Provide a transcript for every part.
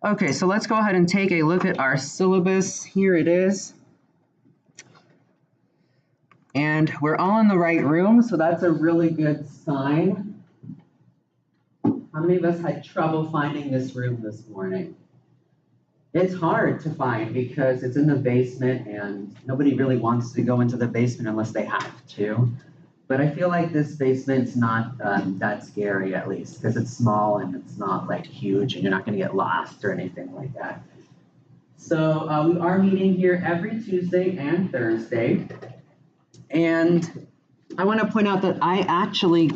Okay, so let's go ahead and take a look at our syllabus. Here it is. And we're all in the right room, so that's a really good sign. How many of us had trouble finding this room this morning? It's hard to find because it's in the basement and nobody really wants to go into the basement unless they have to. But I feel like this basement's not that scary, at least, because it's small and it's not like huge and you're not going to get lost or anything like that. So we are meeting here every Tuesday and Thursday. And I want to point out that I actually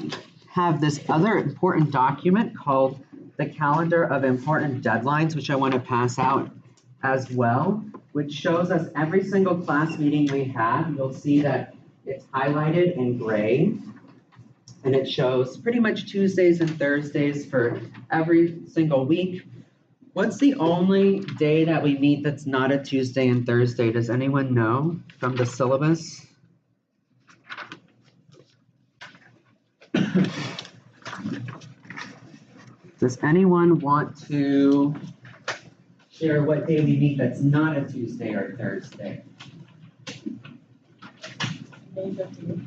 have this other important document called the Calendar of Important Deadlines, which I want to pass out as well, which shows us every single class meeting we have. You'll see that it's highlighted in gray, and it shows pretty much Tuesdays and Thursdays for every single week. What's the only day that we meet that's not a Tuesday and Thursday? Does anyone know from the syllabus? Does anyone want to share what day we meet that's not a Tuesday or Thursday? May 15th.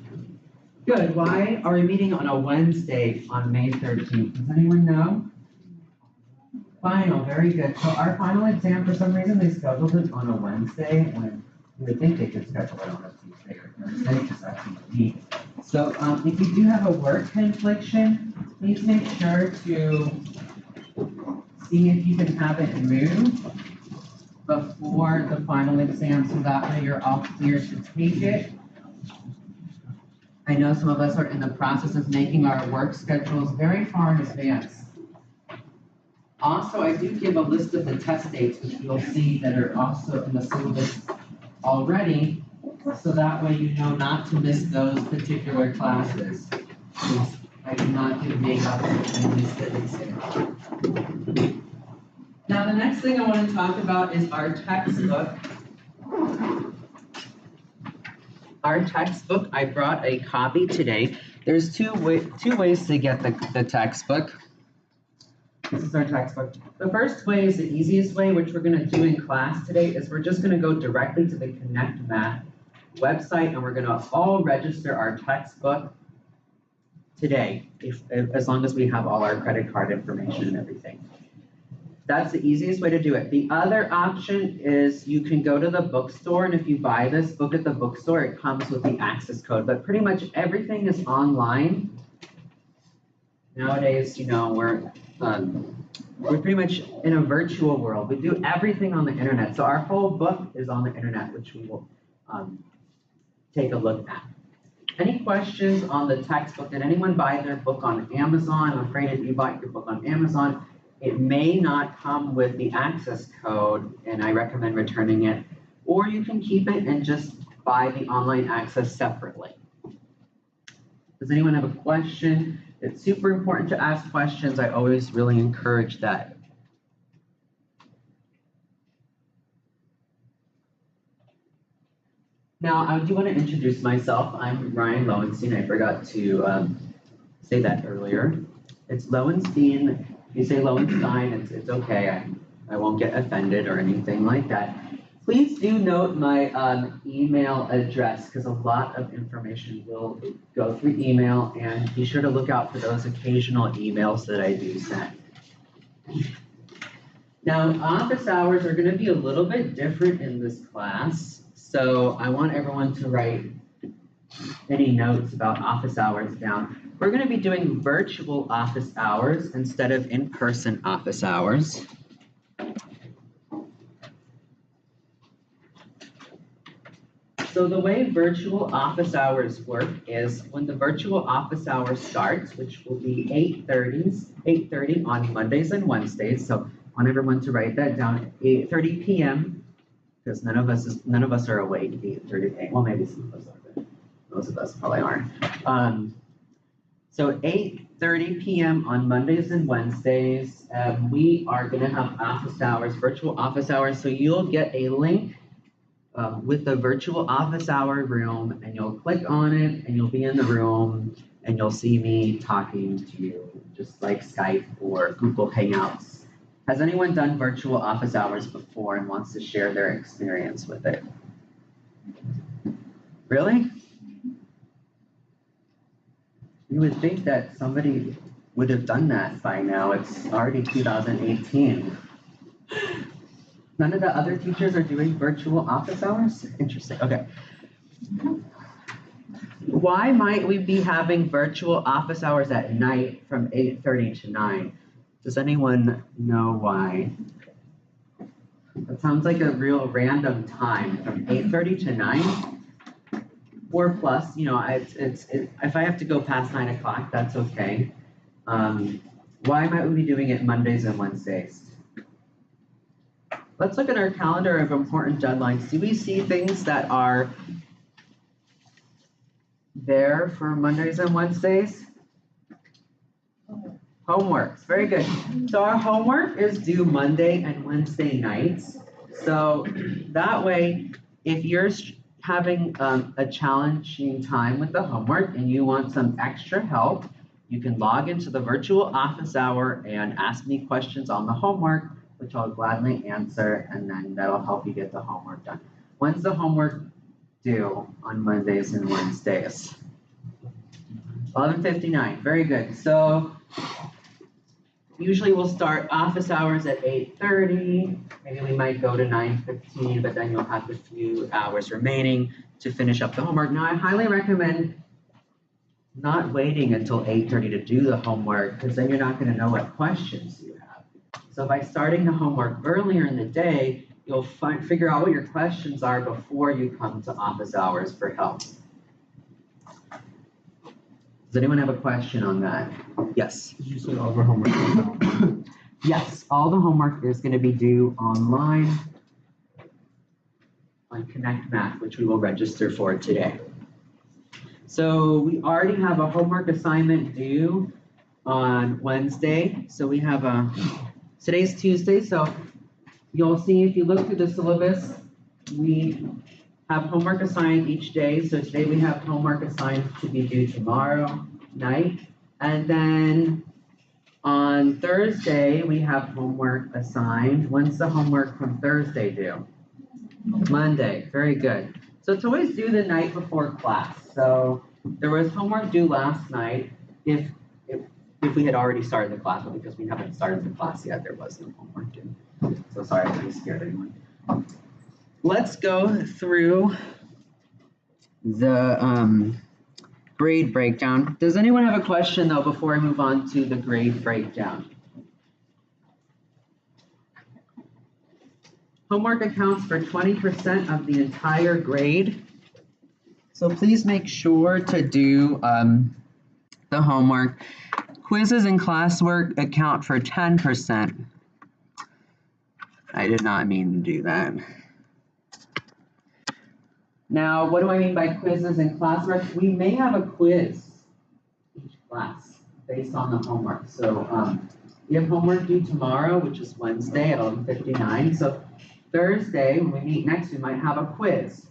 Good. Why are we meeting on a Wednesday on May 13th? Does anyone know? Final. Very good. So our final exam, for some reason, they scheduled it on a Wednesday when you would think they could schedule it on a Tuesday or Thursday because that's unique. So if you do have a work confliction, please make sure to see if you can have it moved before the final exam so that way you're all clear to take it. I know some of us are in the process of making our work schedules very far in advance. Also, I do give a list of the test dates, which you'll see that are also in the syllabus already, so that way you know not to miss those particular classes. I do not do makeup and miss it. Now, the next thing I want to talk about is our textbook. Our textbook, I brought a copy today. There's two ways to get the textbook. This is our textbook. The first way is the easiest way, which we're going to do in class today, is we're just going to go directly to the Connect Math website, and we're going to all register our textbook today, as long as we have all our credit card information and everything. That's the easiest way to do it. The other option is you can go to the bookstore, and if you buy this book at the bookstore, it comes with the access code. But pretty much everything is online. Nowadays, you know, we're pretty much in a virtual world. We do everything on the internet. So our whole book is on the internet, which we will take a look at. Any questions on the textbook? Did anyone buy their book on Amazon? I'm afraid if you bought your book on Amazon, it may not come with the access code, and I recommend returning it. Or you can keep it and just buy the online access separately. Does anyone have a question? It's super important to ask questions. I always really encourage that. Now, I do want to introduce myself. I'm Ryan Lowenstein. I forgot to say that earlier. It's Lowenstein. If you say Lowenstein, it's okay. I won't get offended or anything like that. Please do note my email address because a lot of information will go through email, and be sure to look out for those occasional emails that I do send. Now, office hours are going to be a little bit different in this class, so I want everyone to write any notes about office hours down. We're going to be doing virtual office hours instead of in-person office hours. So the way virtual office hours work is when the virtual office hour starts, which will be 8:30 on Mondays and Wednesdays. So I want everyone to write that down, 8:30 p.m. because none of us are awake at 8:30 a.m. Well, maybe some of us are, but most of us probably aren't. So 8:30 p.m. on Mondays and Wednesdays, we are going to have office hours, virtual office hours. So you'll get a link with the virtual office hour room, and you'll click on it, and you'll be in the room, and you'll see me talking to you, just like Skype or Google Hangouts. Has anyone done virtual office hours before and wants to share their experience with it? Really? You would think that somebody would have done that by now. It's already 2018. None of the other teachers are doing virtual office hours? Interesting, okay. Why might we be having virtual office hours at night from 8:30 to 9? Does anyone know why? That sounds like a real random time from 8:30 to 9. 4 plus, you know, if I have to go past 9 o'clock, that's okay. Why might we be doing it Mondays and Wednesdays? Let's look at our calendar of important deadlines. Do we see things that are there for Mondays and Wednesdays? Homeworks, very good. So our homework is due Monday and Wednesday nights. So that way, if you're having a challenging time with the homework and you want some extra help, you can log into the virtual office hour and ask me questions on the homework, which I'll gladly answer, and then that'll help you get the homework done. When's the homework due on Mondays and Wednesdays? 11:59, very good. So usually we'll start office hours at 8:30, maybe we might go to 9:15, but then you'll have a few hours remaining to finish up the homework. Now, I highly recommend not waiting until 8:30 to do the homework, because then you're not going to know what questions you have. So by starting the homework earlier in the day, you'll figure out what your questions are before you come to office hours for help. Does anyone have a question on that? Yes. You said all of our homework is now. Yes, all the homework is going to be due online on Connect Math, which we will register for today. So we already have a homework assignment due on Wednesday. So we have today's Tuesday, so you'll see if you look through the syllabus, we have homework assigned each day. So today we have homework assigned to be due tomorrow night. And then on Thursday, we have homework assigned. When's the homework from Thursday due? Monday, very good. So it's always due the night before class. So there was homework due last night if we had already started the class, but because we haven't started the class yet, there was no homework due. So sorry if I scared anyone. Let's go through the grade breakdown. Does anyone have a question though before I move on to the grade breakdown? Homework accounts for 20% of the entire grade. So please make sure to do the homework. Quizzes and classwork account for 10%. I did not mean to do that. Now, what do I mean by quizzes and classwork? We may have a quiz each class based on the homework. So we have homework due tomorrow, which is Wednesday at 11:59. So Thursday, when we meet next, we might have a quiz.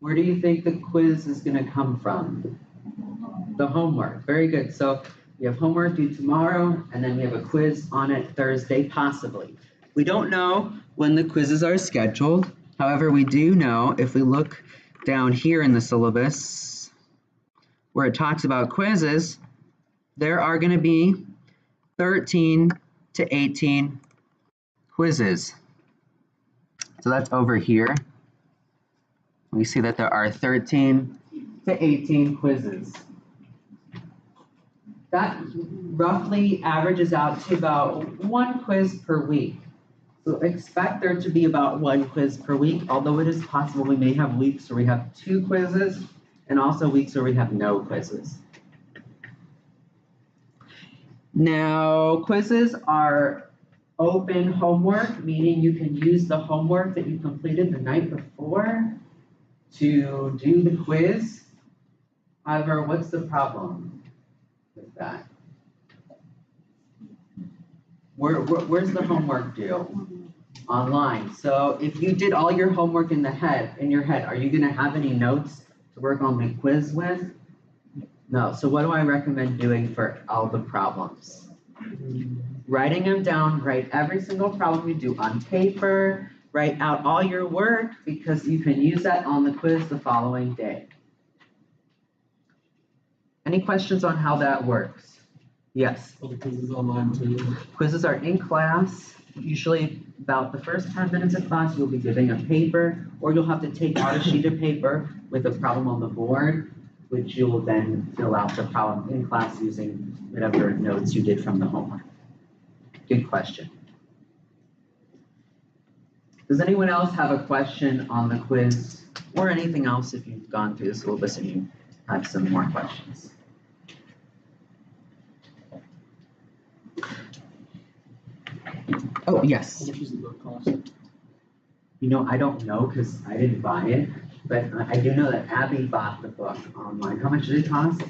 Where do you think the quiz is going to come from? The homework. Very good. So we have homework due tomorrow, and then we have a quiz on it Thursday, possibly. We don't know when the quizzes are scheduled. However, we do know if we look down here in the syllabus where it talks about quizzes, there are going to be 13 to 18 quizzes. So that's over here. We see that there are 13 to 18 quizzes. That roughly averages out to about 1 quiz per week. So expect there to be about 1 quiz per week, although it is possible we may have weeks where we have 2 quizzes and also weeks where we have no quizzes. Now, quizzes are open homework, meaning you can use the homework that you completed the night before to do the quiz. However, what's the problem with that? Where's the homework due? Online. So if you did all your homework in your head, are you going to have any notes to work on the quiz with? No. So what do I recommend doing for all the problems? writing them down, write every single problem you do on paper, write out all your work because you can use that on the quiz the following day. Any questions on how that works? Yes. Well, the quiz is online too. Quizzes are in class. Usually about the first 10 minutes of class, you'll be giving a paper, or you'll have to take out a sheet of paper with a problem on the board, which you will then fill out the problem in class using whatever notes you did from the homework. Good question. Does anyone else have a question on the quiz or anything else if you've gone through the syllabus and you have some more questions? Oh, yes. How much does the book cost? You know, I don't know because I didn't buy it, but I do know that Abby bought the book online. How much did it cost?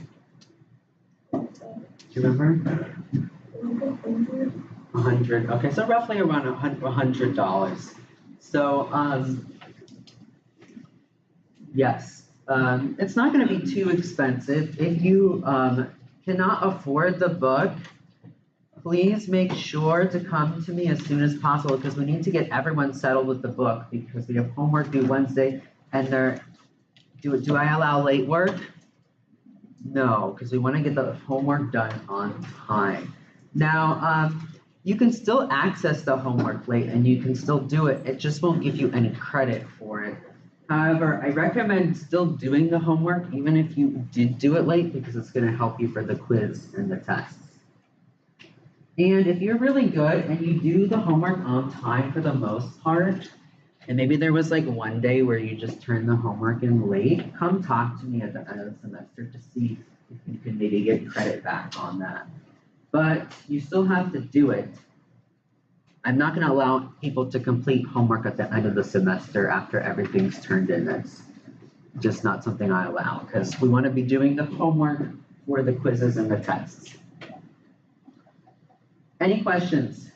Do you remember? 100. Okay, so roughly around $100. So, yes, it's not going to be too expensive. If you cannot afford the book, please make sure to come to me as soon as possible because we need to get everyone settled with the book because we have homework due Wednesday and do I allow late work? No, because we want to get the homework done on time. Now, you can still access the homework late and you can still do it. It just won't give you any credit for it. However, I recommend still doing the homework even if you did do it late because it's going to help you for the quiz and the tests. And if you're really good and you do the homework on time for the most part, and maybe there was like one day where you just turned the homework in late, come talk to me at the end of the semester to see if you can maybe get credit back on that. But you still have to do it. I'm not going to allow people to complete homework at the end of the semester after everything's turned in. That's just not something I allow because we want to be doing the homework for the quizzes and the tests. Any questions?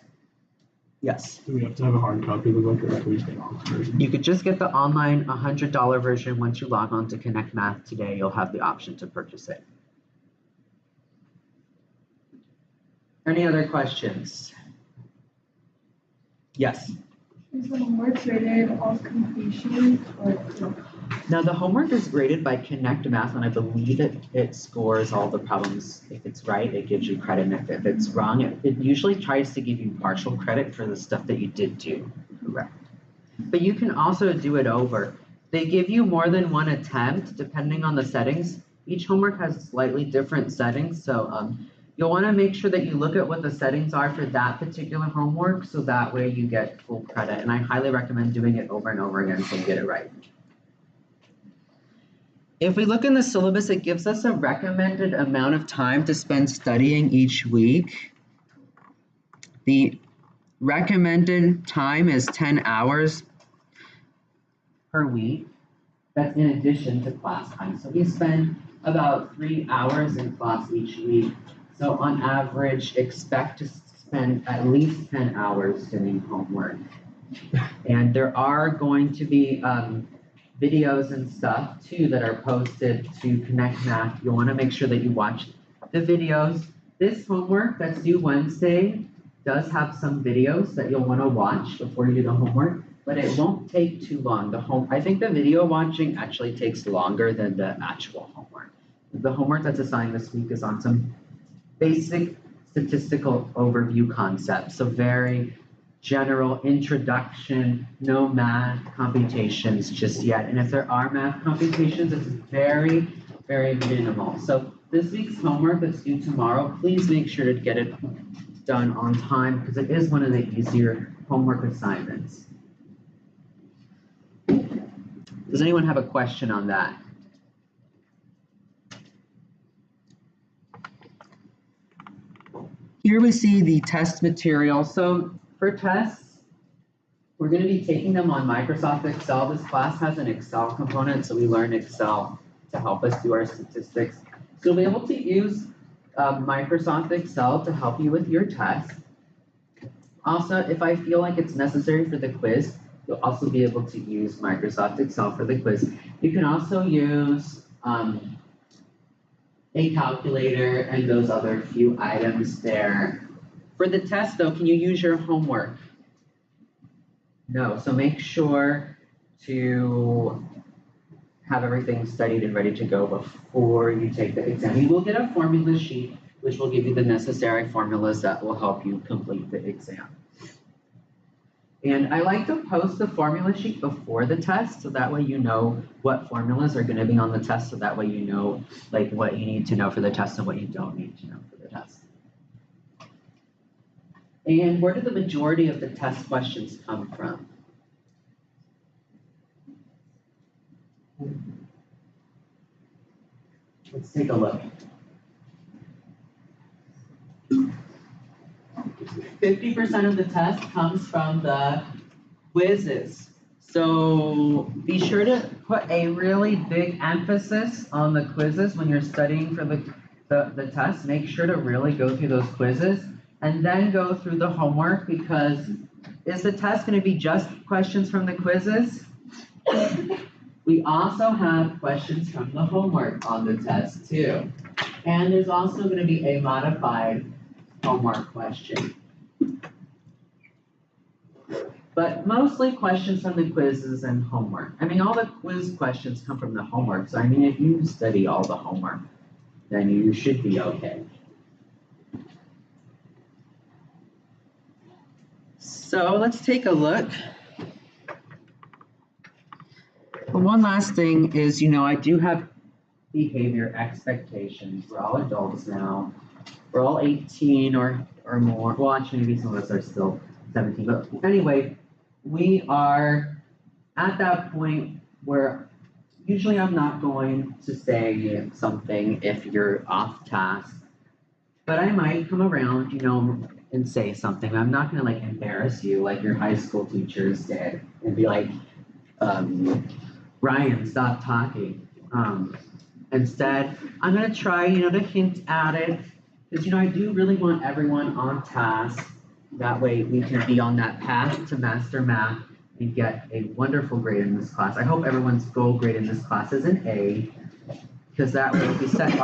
Yes. Do we have to have a hard copy of the book or can we just get an online version? You could just get the online $100 version. Once you log on to Connect Math today, you'll have the option to purchase it. Any other questions? Yes. Is the homework rated off completion or no? Now the homework is graded by Connect Math, and I believe it scores all the problems. If it's right, it gives you credit, and if it's wrong, it usually tries to give you partial credit for the stuff that you did do correct. But you can also do it over. They give you more than one attempt depending on the settings. Each homework has slightly different settings, so you'll want to make sure that you look at what the settings are for that particular homework, so that way you get full credit. And I highly recommend doing it over and over again so you get it right. If we look in the syllabus, it gives us a recommended amount of time to spend studying each week. The recommended time is 10 hours per week. That's in addition to class time. So we spend about 3 hours in class each week. So on average, expect to spend at least 10 hours doing homework. And there are going to be videos and stuff too that are posted to Connect Math. You'll want to make sure that you watch the videos. This homework that's due Wednesday does have some videos that you'll want to watch before you do the homework, but it won't take too long. I think the video watching actually takes longer than the actual homework. The homework that's assigned this week is on some basic statistical overview concepts, so very general introduction, no math computations just yet. And if there are math computations, it's very, very minimal. So this week's homework that's due tomorrow, please make sure to get it done on time because it is one of the easier homework assignments. Does anyone have a question on that? Here we see the test material. So for tests, we're going to be taking them on Microsoft Excel. This class has an Excel component, so we learn Excel to help us do our statistics. So you'll be able to use Microsoft Excel to help you with your test. Also, if I feel like it's necessary for the quiz, you'll also be able to use Microsoft Excel for the quiz. You can also use a calculator and those other few items there For the test though, can you use your homework? No, so make sure to have everything studied and ready to go before you take the exam. You will get a formula sheet, which will give you the necessary formulas that will help you complete the exam. And I like to post the formula sheet before the test, so that way you know what formulas are gonna be on the test, so that way you know like what you need to know for the test and what you don't need to know for the test. And where do the majority of the test questions come from? Let's take a look. 50% of the test comes from the quizzes. So be sure to put a really big emphasis on the quizzes when you're studying for the test. Make sure to really go through those quizzes and then go through the homework, because is the test going to be just questions from the quizzes? We also have questions from the homework on the test too. And there's also going to be a modified homework question. But mostly questions from the quizzes and homework. I mean, all the quiz questions come from the homework. So I mean, if you study all the homework, then you should be okay. So let's take a look. One last thing is, I do have behavior expectations. We're all adults now. We're all 18 or more. Well, actually, maybe some of us are still 17. But anyway, we are at that point where usually I'm not going to say something if you're off task, but I might come around, and say something. I'm not going to like embarrass you like your high school teachers did and be like, Ryan, stop talking. Instead, I'm going to try, to hint at it, because, I do really want everyone on task. That way we can be on that path to master math and get a wonderful grade in this class. I hope everyone's goal grade in this class is an A, because that way if we set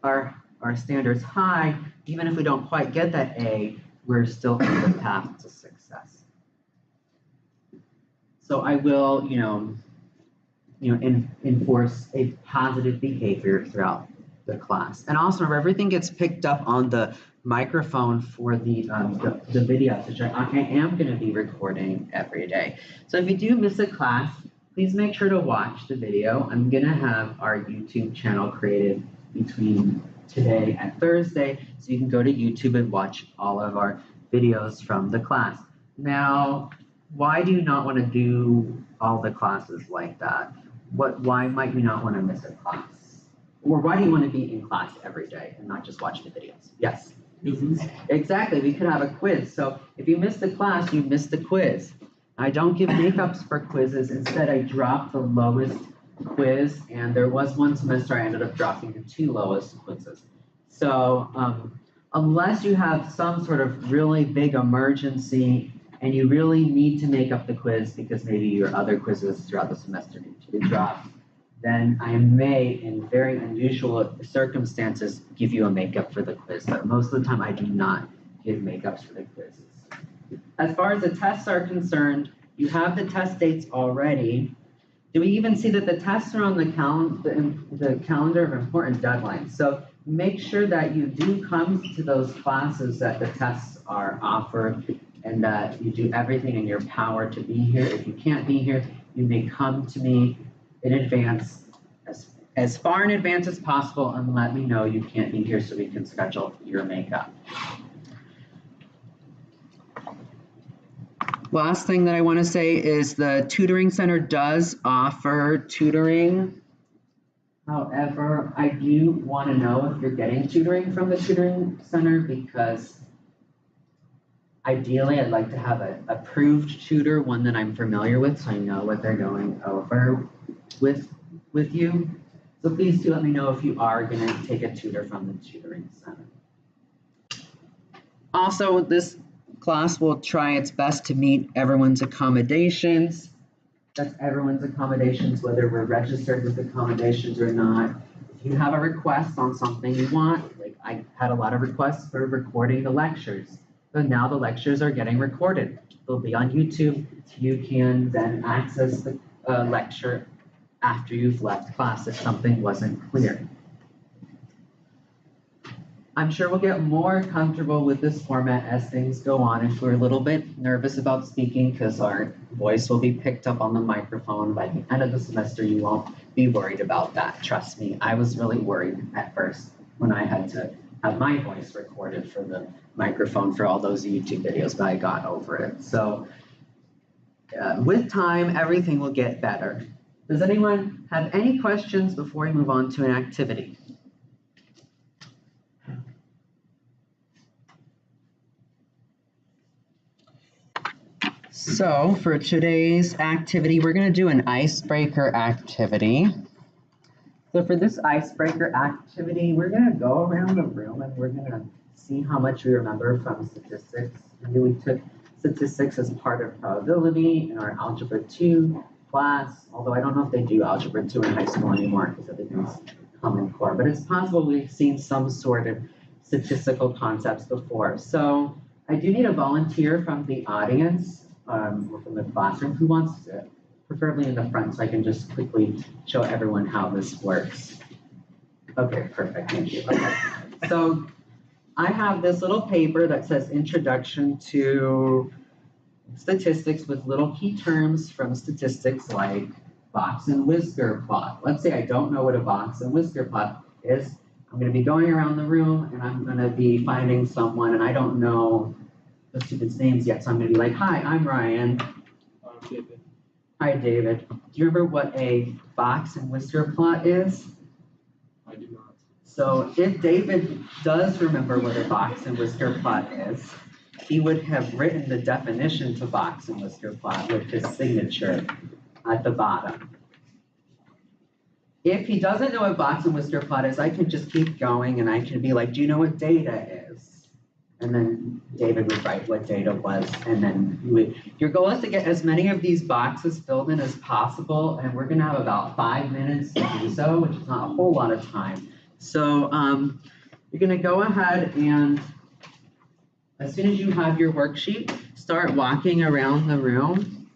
our standards high, even if we don't quite get that A, we're still on the path to success. So I will, enforce a positive behavior throughout the class. And also remember, everything gets picked up on the microphone for the videos, which I am going to be recording every day. So if you do miss a class, please make sure to watch the video. I'm going to have our YouTube channel created between today and Thursday, so you can go to YouTube and watch all of our videos from the class. Now, why do you not want to do all the classes like that? Why might you not want to miss a class? Or why do you want to be in class every day and not just watch the videos? Yes. Exactly, we could have a quiz. So if you miss the class, you miss the quiz. I don't give makeups for quizzes. Instead, I drop the lowest quiz, and there was one semester I ended up dropping the 2 lowest quizzes. So unless you have some sort of really big emergency and you really need to make up the quiz because maybe your other quizzes throughout the semester need to be dropped, then I may, in very unusual circumstances, give you a makeup for the quiz. But most of the time, I do not give makeups for the quizzes. As far as the tests are concerned, you have the test dates already. Do we even see that the tests are on the calendar of important deadlines? So make sure that you do come to those classes that the tests are offered and that you do everything in your power to be here. If you can't be here, you may come to me in advance, as far in advance as possible, and let me know you can't be here so we can schedule your makeup. Last thing that I want to say is the tutoring center does offer tutoring. However, I do want to know if you're getting tutoring from the tutoring center, because ideally I'd like to have an approved tutor, one that I'm familiar with, so I know what they're going over with you. So please do let me know if you are going to take a tutor from the tutoring center. Also, this class will try its best to meet everyone's accommodations. That's everyone's accommodations, whether we're registered with accommodations or not. If you have a request on something you want, like I had a lot of requests for recording the lectures. So now the lectures are getting recorded. They'll be on YouTube. You can then access the lecture after you've left class if something wasn't clear. I'm sure we'll get more comfortable with this format as things go on. If we're a little bit nervous about speaking because our voice will be picked up on the microphone by the end of the semester, you won't be worried about that. Trust me, I was really worried at first when I had to have my voice recorded for the microphone for all those YouTube videos, but I got over it. So with time, everything will get better. Does anyone have any questions before we move on to an activity? So for today's activity, we're going to do an icebreaker activity. So for this icebreaker activity, we're going to go around the room and we're going to see how much we remember from statistics. Maybe we took statistics as part of probability in our Algebra 2 class, although I don't know if they do Algebra 2 in high school anymore because everything's Common Core, but it's possible we've seen some sort of statistical concepts before. So I do need a volunteer from the audience or from the classroom who wants to, preferably in the front, so I can just quickly show everyone how this works. Okay, perfect, thank you. Okay. So I have this little paper that says Introduction to Statistics with little key terms from statistics like box and whisker plot. Let's say I don't know what a box and whisker plot is. I'm going to be going around the room and I'm going to be finding someone and I don't know the students' names yet, so I'm going to be like, hi, I'm Ryan. David. Hi, David. Do you remember what a box and whisker plot is? I do not. So if David does remember what a box and whisker plot is, he would have written the definition to box and whisker plot with his signature at the bottom. If he doesn't know what box and whisker plot is, I can just keep going and I can be like, do you know what data is? And then David would write what data was, and then your goal is to get as many of these boxes filled in as possible, and we're gonna have about 5 minutes to do so, which is not a whole lot of time. So you're gonna go ahead and as soon as you have your worksheet, start walking around the room.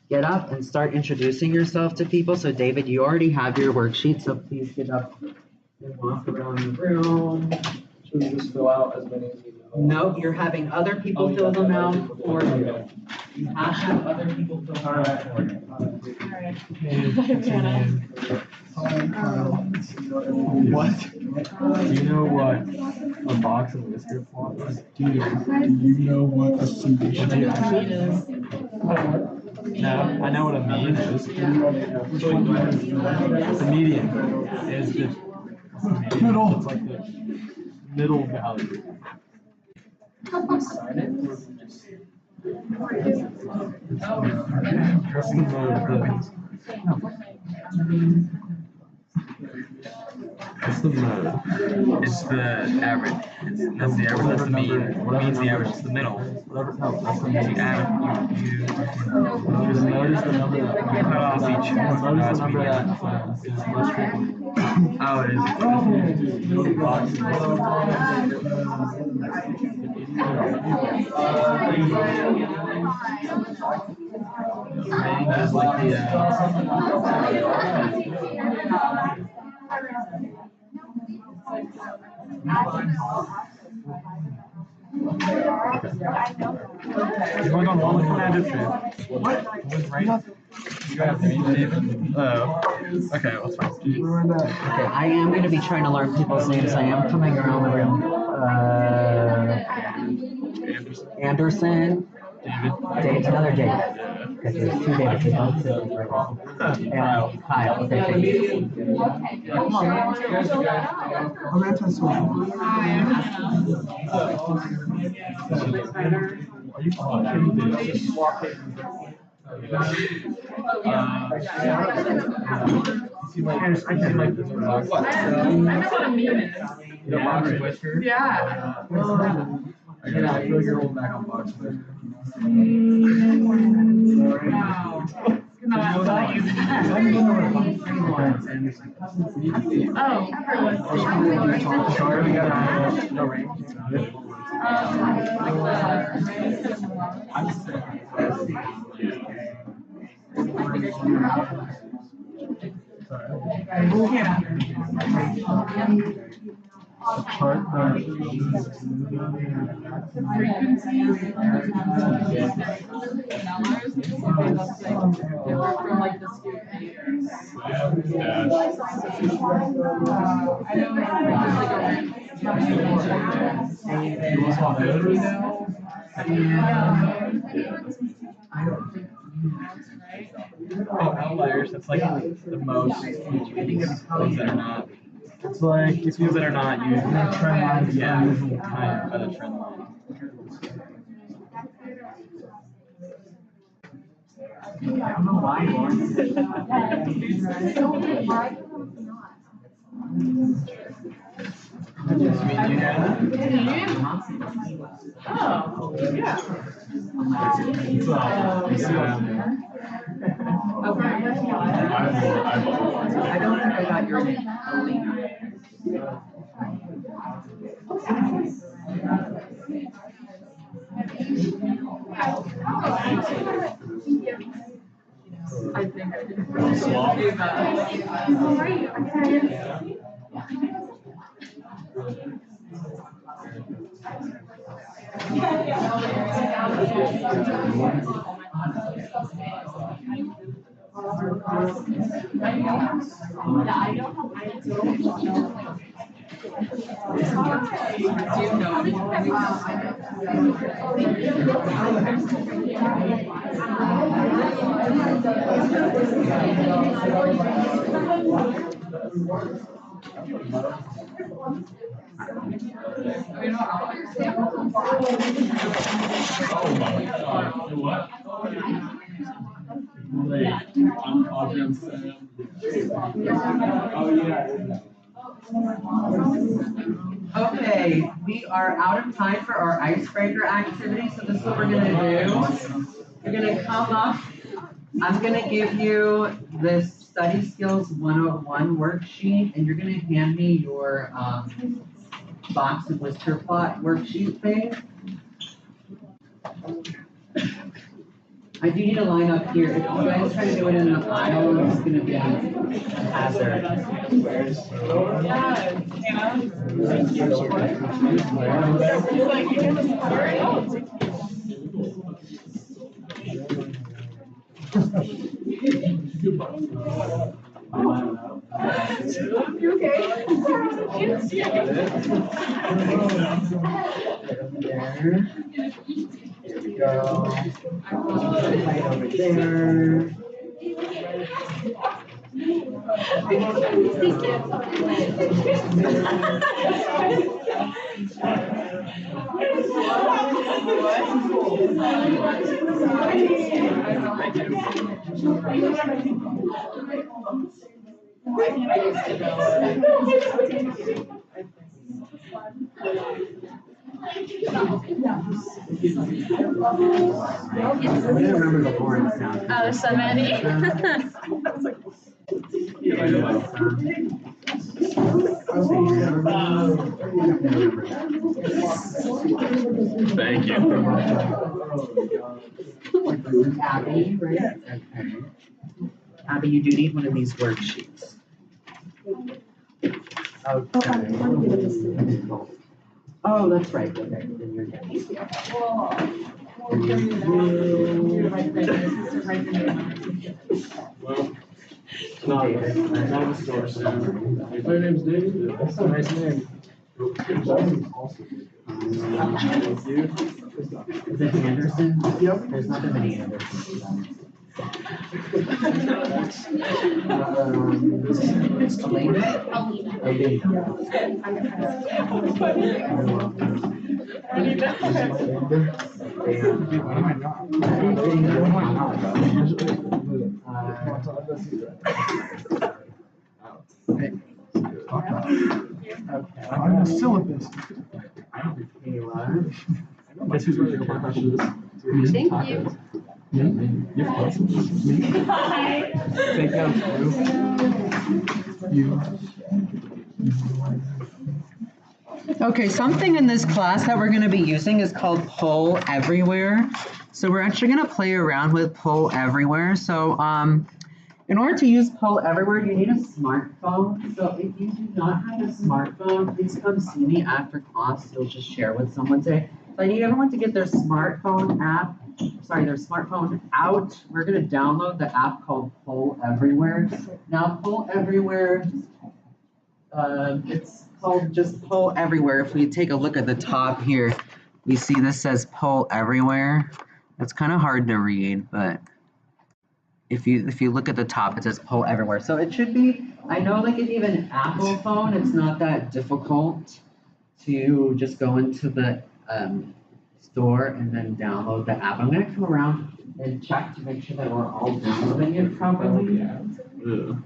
Get up and start introducing yourself to people. So David, you already have your worksheet, so please get up and walk around the room. Should we just fill out as many as we know? No, you're having other people fill them out for you. You have to have other people fill them out for you. Alright. What? Do you know what a box and whisker plot is? Do you know what a summation is? No, I know what a mean is. The median is the middle. It's like the middle value. Sign it. What's the mode? What's the mode? It's the average. That's the average. That's the mean. What means the average is the middle. No, that's the You add. You the mode is the number that cut off each. the mode is the number that is most frequent. Oh, it Range is like the you going on one with what? With right? You got a range, David? Oh. Okay, well, it's fine. Okay, I am going to be trying to learn people's names. I am coming around the room. Anderson. David. Another David. Because there's 2 Davids. They both sit right now. And Kyle. Okay, thank you. Are you kidding me? I can like this box. I know what a meme is. The box and whisker? Yeah. I feel like you're holding back on box and whisker. Wow. No, I thought you Oh, Sorry, we got no range. A chart that Oh, outliers. That's like the most ones that are not. it's like if you Ones that are not used. trend line, Yeah, kind of by the trend line. I don't know why. I don't think I got your name. I think I did. Okay, we are out of time for our icebreaker activity, so this is what we're gonna do. You're gonna come up, I'm gonna give you this Study Skills 101 worksheet, and you're gonna hand me your box and whisker plot worksheet thing. I do need a line up here. If you guys try to do it in the aisle, it's gonna be a hazard. You okay? There. Here we go. Right over there. I didn't remember the horn sound. Oh, there's so many. Thank you. Abby, right? Okay. Abby, you do need one of these worksheets. Okay. Oh, that's right. Okay, then you're good. Well, not a store soon. My name's David. That's a nice name. Is it Anderson? Yep. There's not that many Andersons. It's Elena. I'm the syllabus. Kayla. Guess who's ready to crush this? Thank you. You're awesome. Take down two. You. Okay, something in this class that we're going to be using is called Poll Everywhere. So we're actually going to play around with Poll Everywhere. So in order to use Poll Everywhere, you need a smartphone. So if you do not have a smartphone, please come see me after class. You'll just share with someone today. So I need everyone to get their smartphone out. We're going to download the app called Poll Everywhere. Now, Poll Everywhere, it's called just Poll Everywhere. If we take a look at the top here, we see this says Poll Everywhere. It's kind of hard to read, but if you look at the top, it says Poll Everywhere. So it should be, I know like if you have an Apple phone, it's not that difficult to just go into the store and then download the app. I'm gonna come around and check to make sure that we're all downloading it properly. So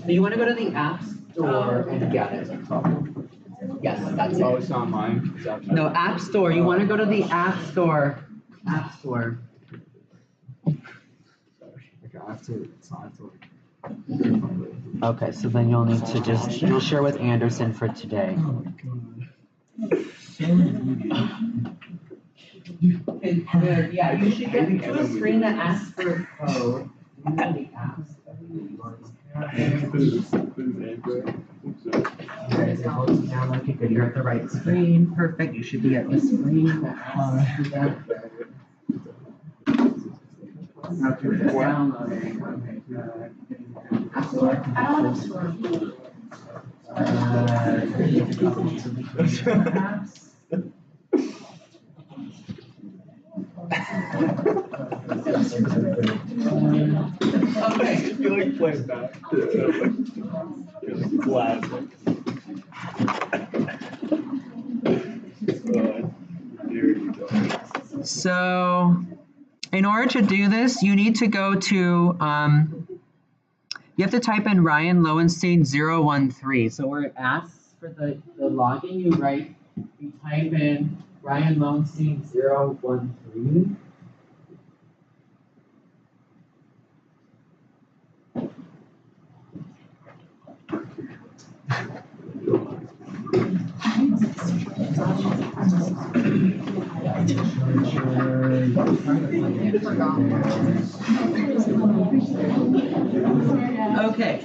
you wanna go to the App Store and get it. Yes, that's it. Oh, it's not mine. It's outside. No, App Store. You wanna go to the App Store. App Store. Okay, I have to sign to Okay, so then you'll need to you'll share with Anderson for today. Oh my god. So easy. Okay, good. Yeah, you should get to a screen that asks for a code. You know the apps. Okay, so hold it down. Okay, good. You're at the right screen. Perfect. You should be at the screen that asks for that. Okay, it's downloading. Okay, good. Okay. You like playing back. You're like laughing. So, in order to do this, you need to go to, you have to type in Ryan Lowenstein 013. So where it asks for the login, you type in Ryan Lowenstein 013. Okay.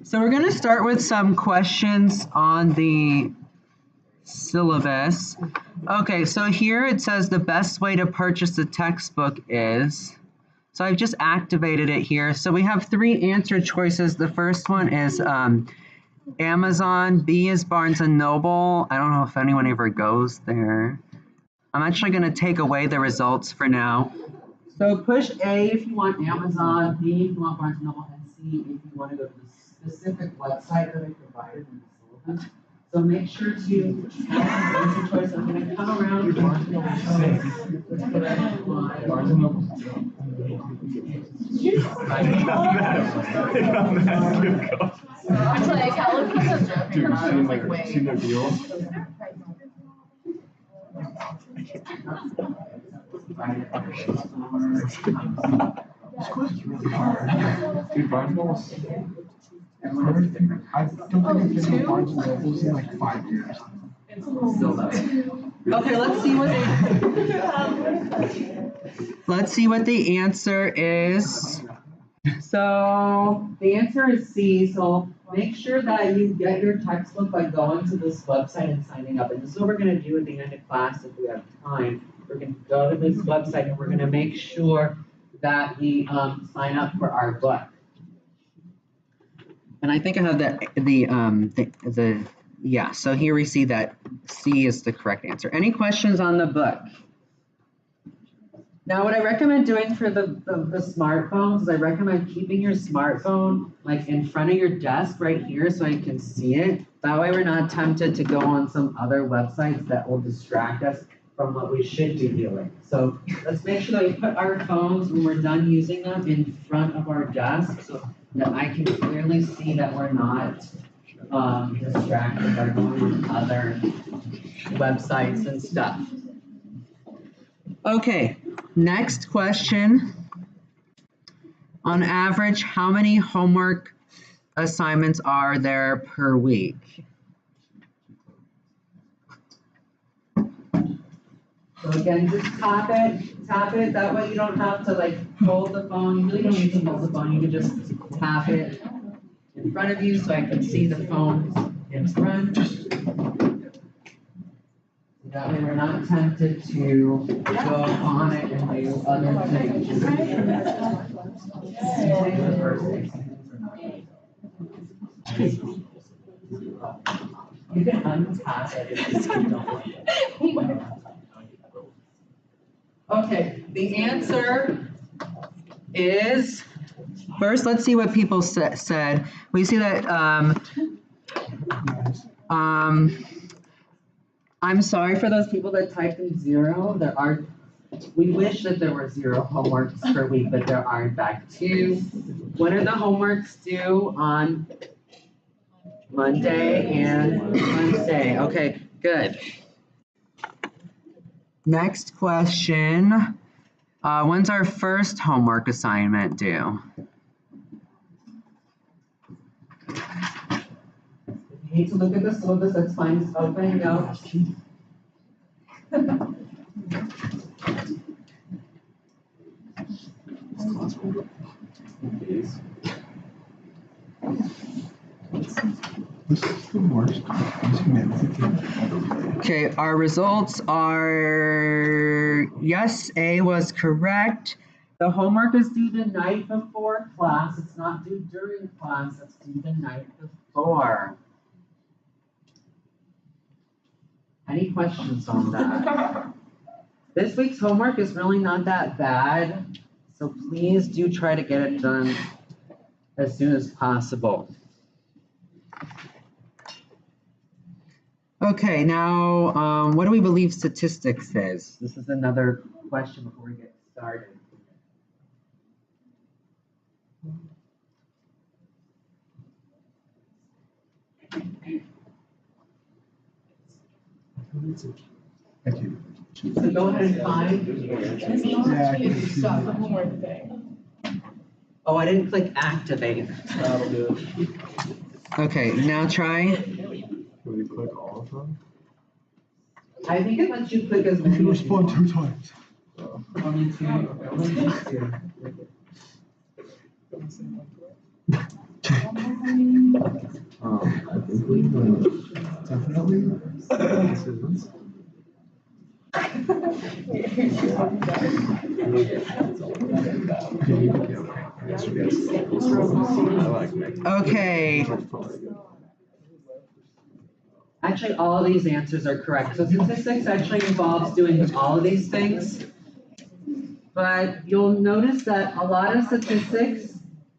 So we're going to start with some questions on the syllabus. Okay, so here it says the best way to purchase the textbook is. So I've just activated it here. So we have 3 answer choices. The first one is Amazon, B is Barnes & Noble. I don't know if anyone ever goes there. I'm actually going to take away the results for now. So push A if you want Amazon, B if you want Barnes & Noble, and C if you want to go to the specific website that I provided in the syllabus. So make sure to have an answer choice. I'm going to come around and Barnes & Noble. Barnes & Noble. It's like, how look at the joke. Dude, seen their deal? This question's really hard. Dude, Barnes & Noble's. I don't think I've been to Barnes & Noble's in like 5 years. Okay, let's see what the answer is. So the answer is C. So make sure that you get your textbook by going to this website and signing up. And this is what we're going to do at the end of class if we have time. We're going to go to this website and we're going to make sure that we sign up for our book. And I think I have yeah. So here we see that C is the correct answer. Any questions on the book? Now, what I recommend doing for the smartphones is I recommend keeping your smartphone like in front of your desk right here so you can see it. That way we're not tempted to go on some other websites that will distract us from what we should be doing. So let's make sure that we put our phones when we're done using them in front of our desk so that I can clearly see that we're not distracted by going on other websites and stuff. Okay, next question. On average, how many homework assignments are there per week? So again, just tap it, that way you don't have to like hold the phone, you really don't need to hold the phone, you can just tap it in front of you so I can see the phone in front. That way we're not tempted to go on it and do other things. You can untap it if you don't. Okay, the answer is, first let's see what people said. We see that I'm sorry for those people that typed in 0. We wish that there were 0 homeworks per week, but there are in fact 2. When are the homeworks due? On Monday and Wednesday. Okay, good. Next question. When's our first homework assignment due? If you need to look at the syllabus, that's fine. Just open it up. This is the worst. Okay, our results are, yes, A was correct. The homework is due the night before class. It's not due during class, it's due the night before. Any questions on that? This week's homework is really not that bad, so please do try to get it done as soon as possible. Okay, now what do we believe statistics is? This is another question before we get started. Thank you. So go ahead and find. Stop the homework thing. Oh, I didn't click activate. That'll do it. Okay, now try. Will you click all of them? I think it lets you click as You many. can as you respond want. 2 times. Only 2. Only just 2. I think we definitely decisions. Okay. Actually, all of these answers are correct. So statistics actually involves doing all of these things. But you'll notice that a lot of statistics,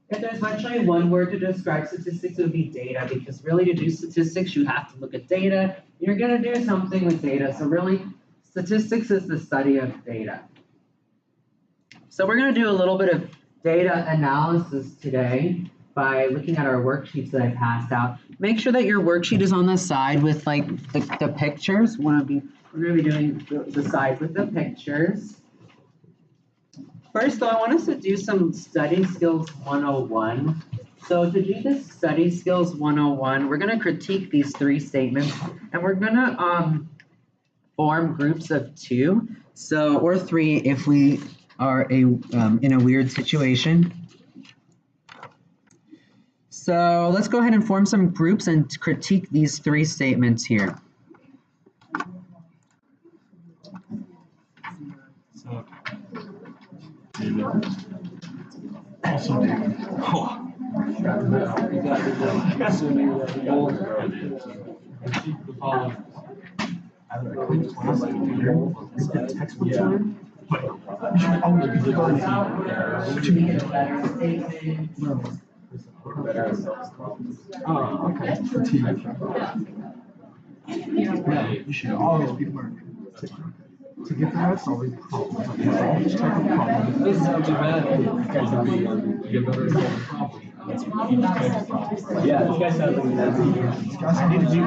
if there's actually one word to describe statistics, it would be data, because really to do statistics, you have to look at data. You're gonna do something with data. So really, statistics is the study of data. So we're gonna do a little bit of data analysis today by looking at our worksheets that I passed out. Make sure that your worksheet is on the side with like the pictures. We're gonna be doing the side with the pictures. First though, I want us to do some study skills 101. So to do this study skills 101, we're gonna critique these 3 statements and we're gonna form groups of 2, so or 3 if we are in a weird situation. So let's go ahead and form some groups and critique these 3 statements here. So, also, textbooks on, but you should always be learning. Oh, okay. Yeah, you should always be learning. To get the rest, always problems. Like, solve this type of problem. This is not too bad. Get better at solving problems. Yeah, this guy sounds like Guys, I need to do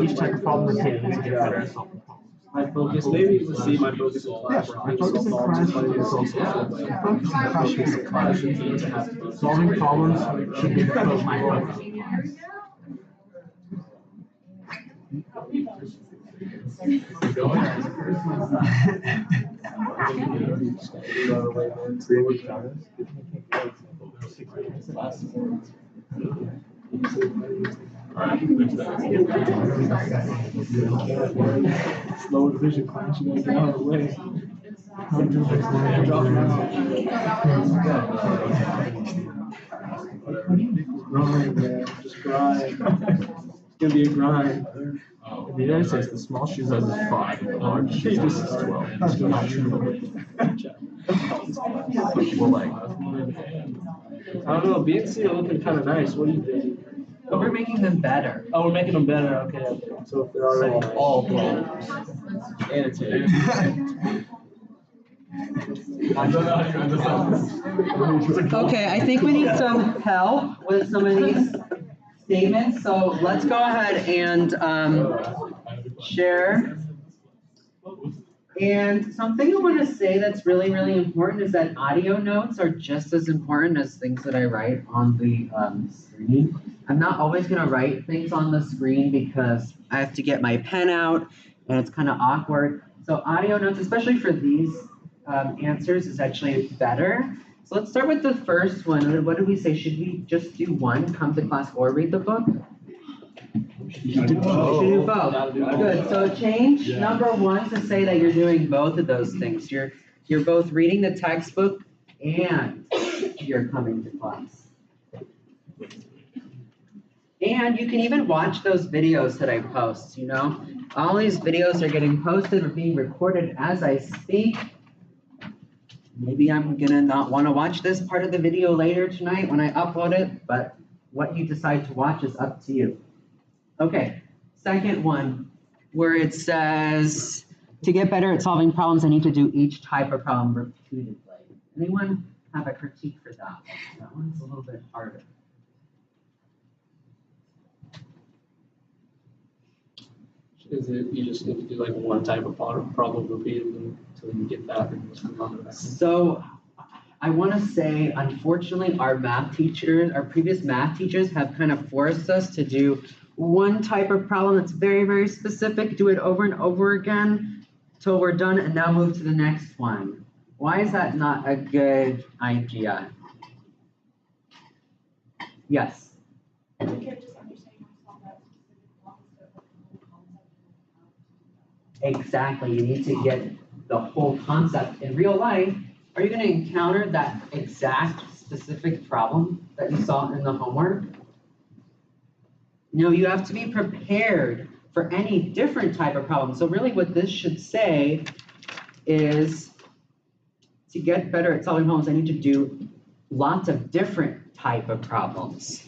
each type of problem repeatedly to get better at solving problems. My focus, maybe let's see, my focus in class. Yeah, my focus in class is also focus in class should be solving problems should be the focus. Slow division class, you gotta get out of the way. Drop them out. Grind, man, just grind. It's gonna be a grind. In the United States, the small shoe size is 5, and the large shoe size is 12. That's still not true. Well, like, I don't know, B and C are looking kind of nice. What do you think? But we're making them better. Oh, we're making them better. Okay, okay. So if they're already nice. all problems. Annotated. Okay, I think we need some help with some of these statements, so let's go ahead and share. And something I want to say that's really, really important is that audio notes are just as important as things that I write on the screen. I'm not always going to write things on the screen because I have to get my pen out and it's kind of awkward. So audio notes, especially for these answers, is actually better. So let's start with the first one. What did we say? Should we just do one, come to class, or read the book? You should do both. Good. So change number 1 to say that you're doing both of those things. You're both reading the textbook and you're coming to class. And you can even watch those videos that I post, you know. All these videos are getting posted or being recorded as I speak. Maybe I'm gonna not want to watch this part of the video later tonight when I upload it, but what you decide to watch is up to you. Okay, second one, where it says, to get better at solving problems, I need to do each type of problem repeatedly. Anyone have a critique for that? That one's a little bit harder. Is it you just need to do like one type of problem repeatedly until you get that and just move on to the next one? So I want to say, unfortunately, our previous math teachers have kind of forced us to do one type of problem that's very, very specific, do it over and over again till we're done, and now move to the next one. Why is that not a good idea? Yes? I think you're just understanding how to solve that specific problem, so like the whole concept and how to do that. Exactly, you need to get the whole concept. In real life, are you going to encounter that exact specific problem that you saw in the homework? No, you have to be prepared for any different type of problem. So really what this should say is, to get better at solving problems, I need to do lots of different type of problems.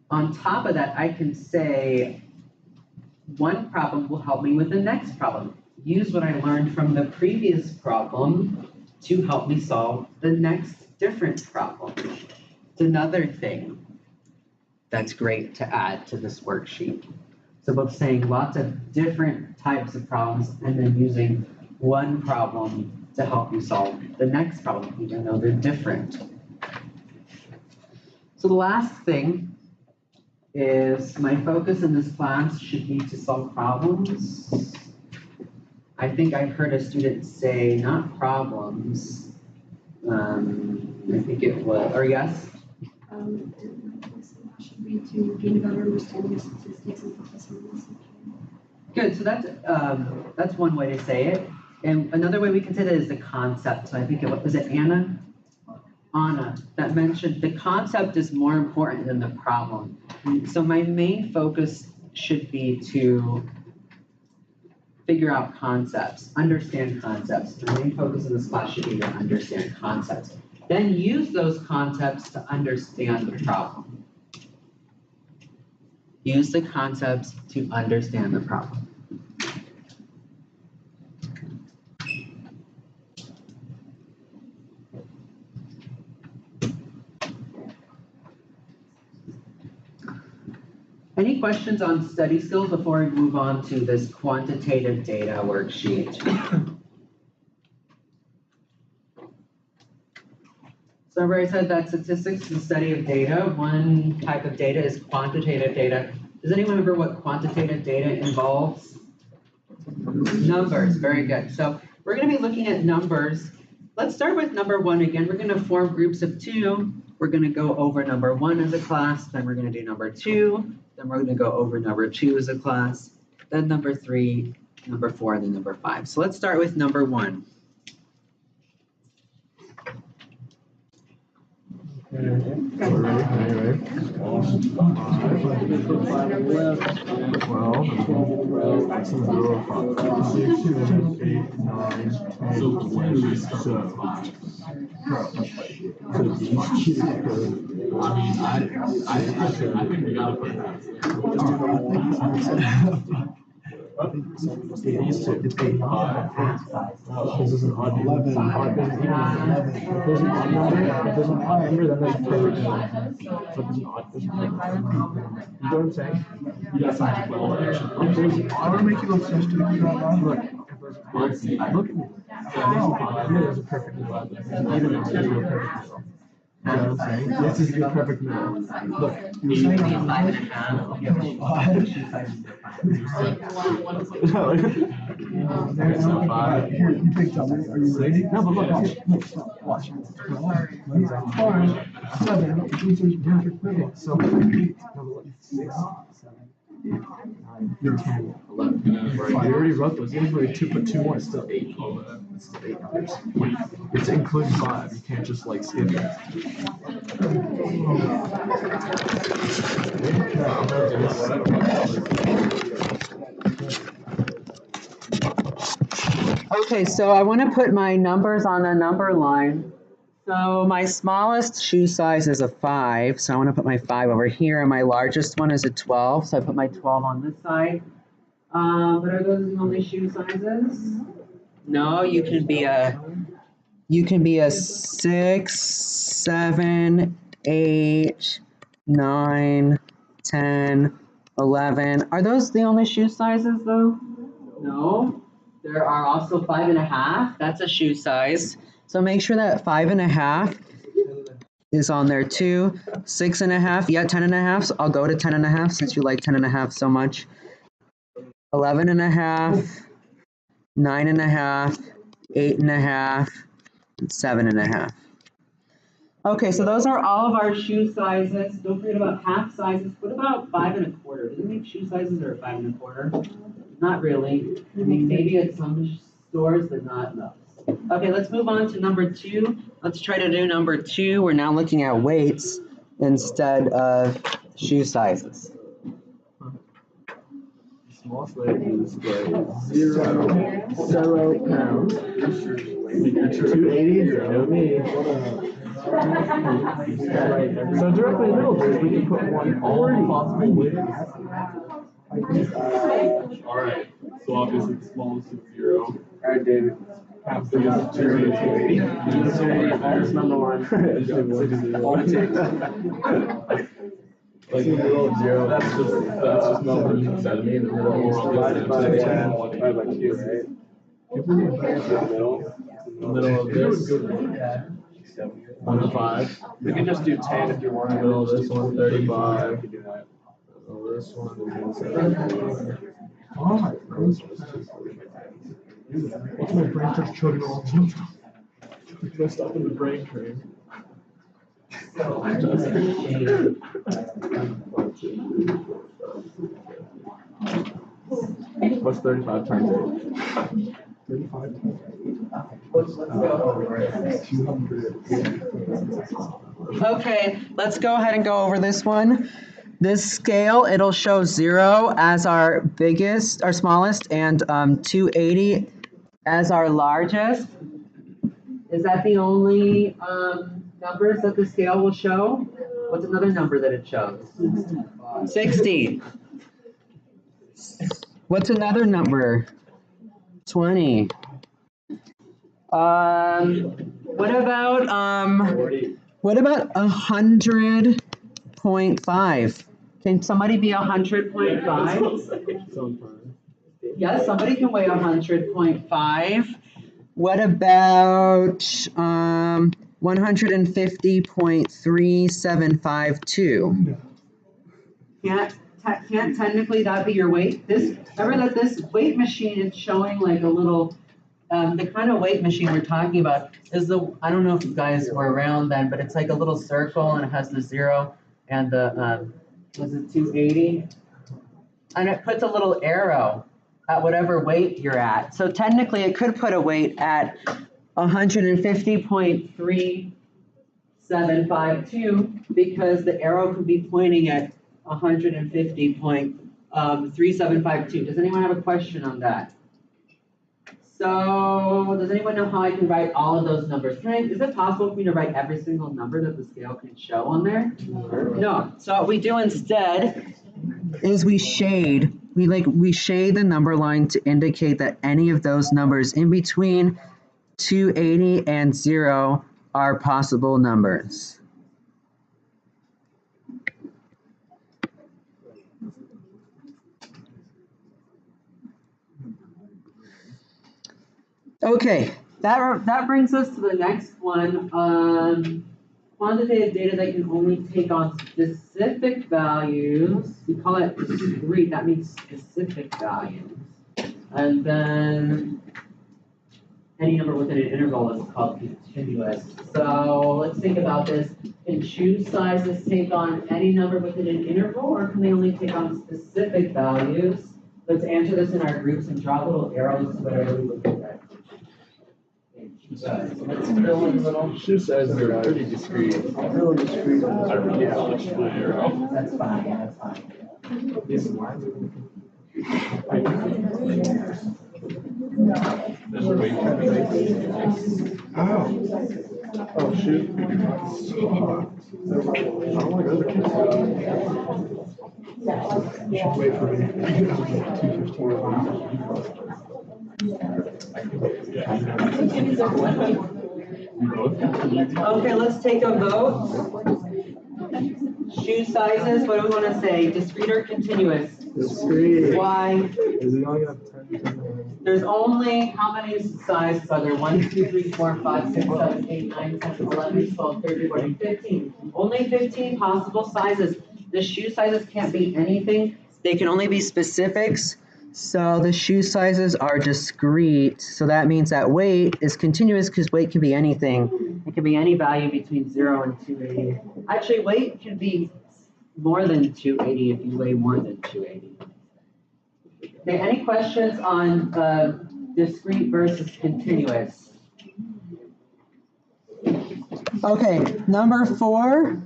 On top of that, I can say, one problem will help me with the next problem. Use what I learned from the previous problem to help me solve the next different problem. It's another thing that's great to add to this worksheet. So both saying lots of different types of problems and then using one problem to help you solve the next problem, even though they're different. So the last thing is, my focus in this class should be to solve problems. I think I heard a student say, not problems. I think it was, or yes? And my focus in that should be to gain a better understanding of statistics and focus on this. Good, so that's one way to say it. And another way we can say that is the concept. So I think was it Anna? Anna, that mentioned the concept is more important than the problem. So my main focus should be to figure out concepts, understand concepts. My main focus in this class should be to understand concepts. Then use those concepts to understand the problem. Use the concepts to understand the problem. Any questions on study skills before we move on to this quantitative data worksheet? So I've already said that statistics is the study of data. One type of data is quantitative data. Does anyone remember what quantitative data involves? Numbers, very good. So we're going to be looking at numbers. Let's start with number one again. We're going to form groups of two. We're going to go over number one as a class, then we're going to do number two, then we're going to go over number two as a class, then number three, number four, and then number five. So let's start with number one. This is an odd 11. If there's an odd number, if there's an odd number, then there's perfect. So if there's an odd, there's a perfect. You know what I'm saying? Yes, I will actually. I want to make you look so stupid right now. Look, look at me. There's a perfect middle. Even if there's a perfect middle. You know what I'm saying? This is the perfect middle. Look, you're saying 5.5. Here, you pick something. Are you ready? No, but look, watch. 5, 7. These are perfect middle. So 8, 6, 7. 8, 10, 11. You already wrote those. Even if you put 2 more, it's still 8. It's still 8 numbers. It's including 5. You can't just like skip it. Okay, so I want to put my numbers on a number line. So my smallest shoe size is a 5, so I want to put my 5 over here, and my largest one is a 12, so I put my 12 on this side. But are those the only shoe sizes? No, you can be a 6, 7, 8, 9, 10, 11. Are those the only shoe sizes though? No. There are also 5.5. That's a shoe size. So make sure that 5.5 is on there too. 6.5, yeah, 10.5. So I'll go to 10.5 since you like 10.5 so much. 11.5, 9.5, 8.5, and 7.5. Okay, so those are all of our shoe sizes. Don't forget about half sizes. What about 5.25? Do they make shoe sizes or 5.25? Not really. I mean, maybe at some stores, but not most. Okay, let's move on to number 2. Let's try to do number 2. We're now looking at weights instead of shoe sizes. Smallest weight is like 0 pounds. 280. No me. So directly in the middle there, we can put 140. Alright, so obviously the smallest is 0. Alright, David. So you have 280. That's number 1. Like in the middle of 0, that's just numbers instead of in the middle. Divided by 10, multiplied by 2, right? Middle of this. 105. We can just do 10 if you want. Middle of this one, 35. So this one is oh my goodness. What's my brain starts chugging all the time? Messed up in the brain train. What's 35 times 8? 35 times 8. Okay, let's go ahead and go over this one. This scale, it'll show 0 as our biggest, our smallest, and 280 as our largest. Is that the only numbers that the scale will show? What's another number that it shows? 60. What's another number? 20. What about 100.5? Can somebody be 100.5? So fun. Yes, somebody can weigh 100.5. What about 150.3752? Can't technically that be your weight? Remember that this weight machine is showing like a little, the kind of weight machine we're talking about is I don't know if you guys were around then, but it's like a little circle and it has the 0 and the, was it 280? And it puts a little arrow at whatever weight you're at. So technically it could put a weight at 150.3752 because the arrow could be pointing at 150.3752. Does anyone have a question on that? So does anyone know how I can write all of those numbers? Is it possible for me to write every single number that the scale can show on there? No. So what we do instead is we shade. We shade the number line to indicate that any of those numbers in between 280 and 0 are possible numbers. Okay, that brings us to the next one. Quantitative data that can only take on specific values. We call it discrete, that means specific values. And then any number within an interval is called continuous. So let's think about this. Can shoe sizes take on any number within an interval, or can they only take on specific values? Let's answer this in our groups and draw little arrows to whatever we look at. So let's fill in little. Shoe sizes are pretty discrete. Really discreet. I really polished my arrow. That's fine, yeah, that's fine. These lines are There's a weight Oh. Oh, shoot. I don't want to go there. You should wait for me. 2:15. Okay, let's take a vote. Shoe sizes, what do we want to say? Discrete or continuous? Discrete. Why? Is it only got 10? There's only, how many sizes are there? 1, 2, 3, 4, 5, 6, 7, 8, 9, 10, 11, 12, 13, 14, 15. Only 15 possible sizes. The shoe sizes can't be anything. They can only be specifics. So the shoe sizes are discrete. So that means that weight is continuous because weight can be anything. It can be any value between 0 and 280. Actually, weight can be more than 280 if you weigh more than 280. Okay, any questions on discrete versus continuous? Okay, number 4.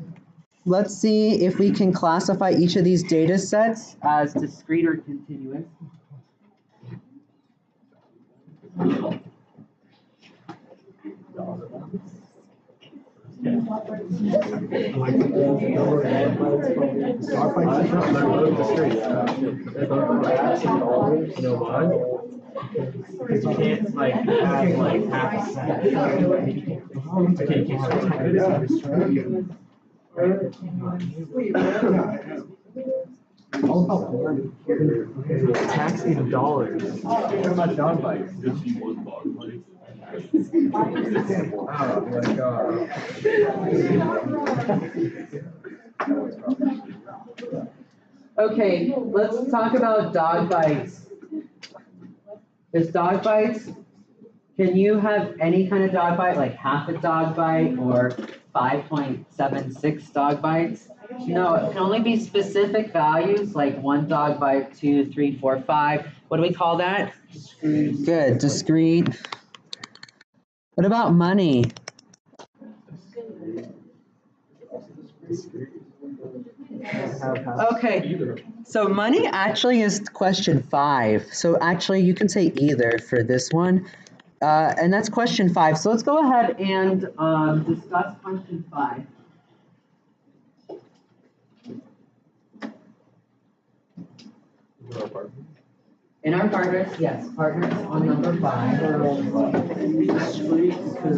Let's see if we can classify each of these data sets as discrete or continuous. You know why? Because you can't like have like half a set. Okay, you tax in dollars. What about dog bites? Just see one dog bite. Oh my god. Okay, let's talk about dog bites. Is dog bites, can you have any kind of dog bite, like half a dog bite or 5.76 dog bites? No, it can only be specific values, like 1 dog bite, 2, 3, 4, 5. What do we call that? Discrete. Good, discrete. What about money? Okay, so money actually is question 5. So actually you can say either for this one. And that's question 5. So let's go ahead and discuss question 5. In our partners, yes, partners on number 5. Discrete because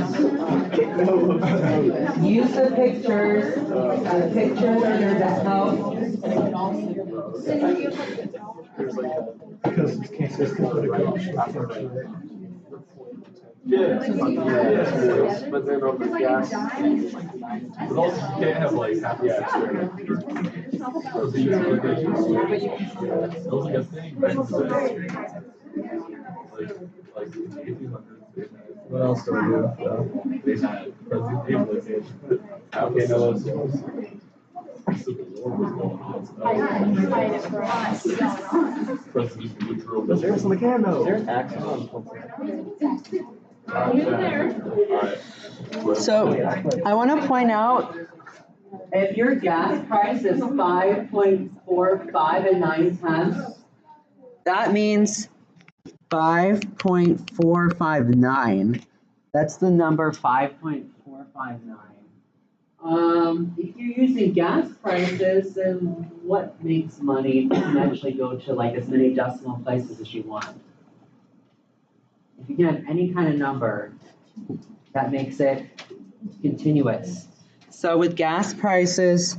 Use the pictures in your desktop. Because it's consistent with the But then over the gas. But also you can't have like half the experiment. It was like a thing back in the day. Like in the 1800s. What else do we do? They had President Abraham. Okay, no, that's Civil War was going on. President Woodrow. There's the can though. There's axon. So I want to point out, if your gas price is 5.45 and 9/10, that means 5.459. That's the number 5.459. If you're using gas prices, then what makes money? You can actually go to like as many decimal places as you want. If you can have any kind of number, that makes it continuous. So with gas prices,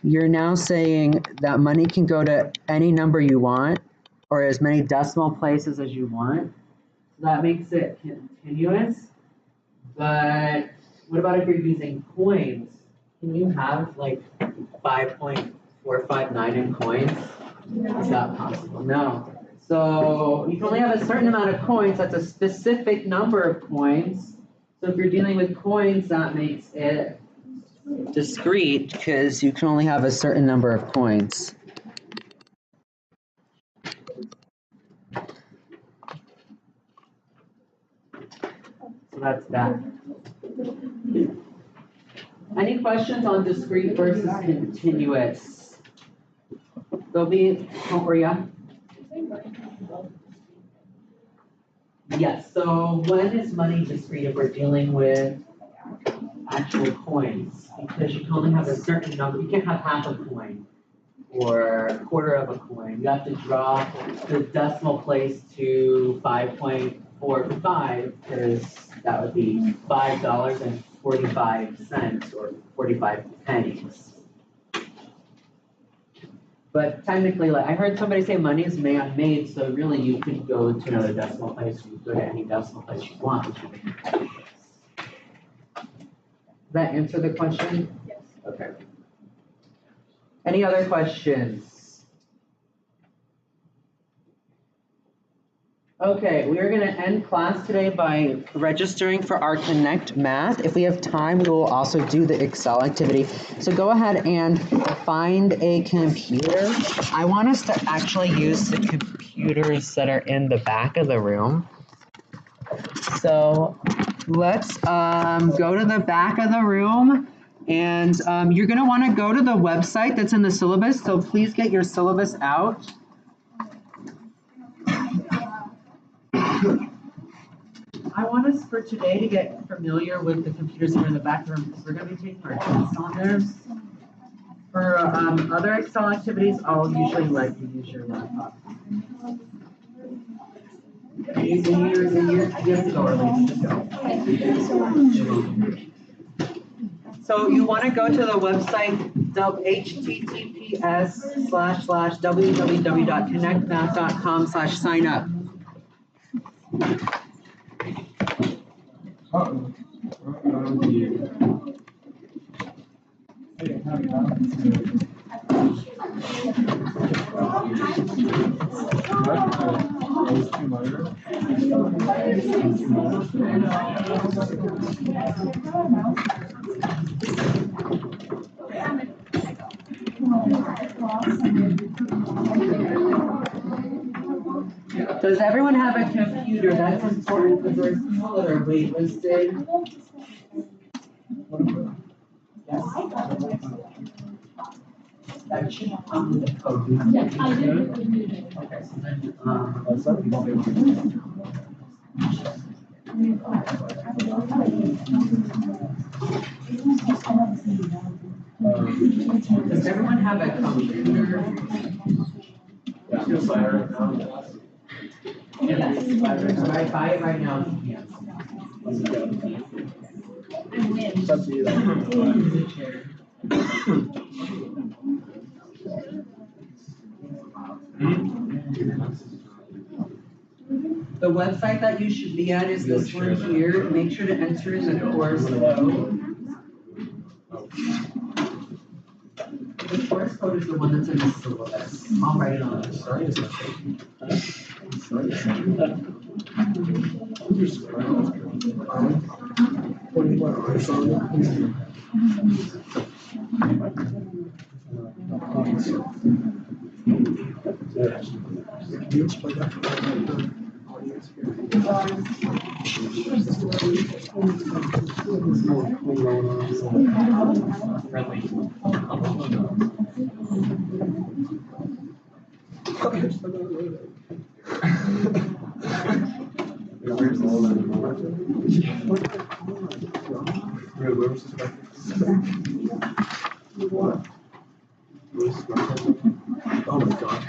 you're now saying that money can go to any number you want, or as many decimal places as you want. So that makes it continuous. But what about if you're using coins? Can you have like 5.459 in coins? Is that possible? No. So you can only have a certain amount of coins. That's a specific number of coins. So if you're dealing with coins, that makes it discrete because you can only have a certain number of coins. So that's that. Any questions on discrete versus continuous? There'll be, oh, Maria? Yes, so when is money discrete if we're dealing with actual coins? Because you can only have a certain number, you can't have half a coin or a quarter of a coin. You have to drop the decimal place to 5.45 because that would be $5.45 or 45 pennies. But technically, like I heard somebody say money is man-made, so really you could go to another decimal place, you could go to any decimal place you want. Does that answer the question? Yes. Okay. Any other questions? Okay, we are going to end class today by registering for our Connect Math. If we have time, we will also do the Excel activity. So go ahead and find a computer. I want us to actually use the computers that are in the back of the room. So let's go to the back of the room, and you're going to want to go to the website that's in the syllabus, so please get your syllabus out. I want us for today to get familiar with the computers that are in the back of the room because we're going to be taking our tests on there. For other Excel activities, I'll usually let you use your laptop. You have to go early. Just go. So you want to go to the website https://www.connectmath.com/sign-up. Does everyone have a computer? That's important because there's people that are waitlisted. Yes. That should come with the code. Yes, I do. Okay, so then, does everyone have a computer? Yes. Yes. Buy it right now if you can. It's up to you. The website that you should be at is this one here. Make sure to enter in the course code. The course code is the one that's in the syllabus. I'll write it on it. Oh my god.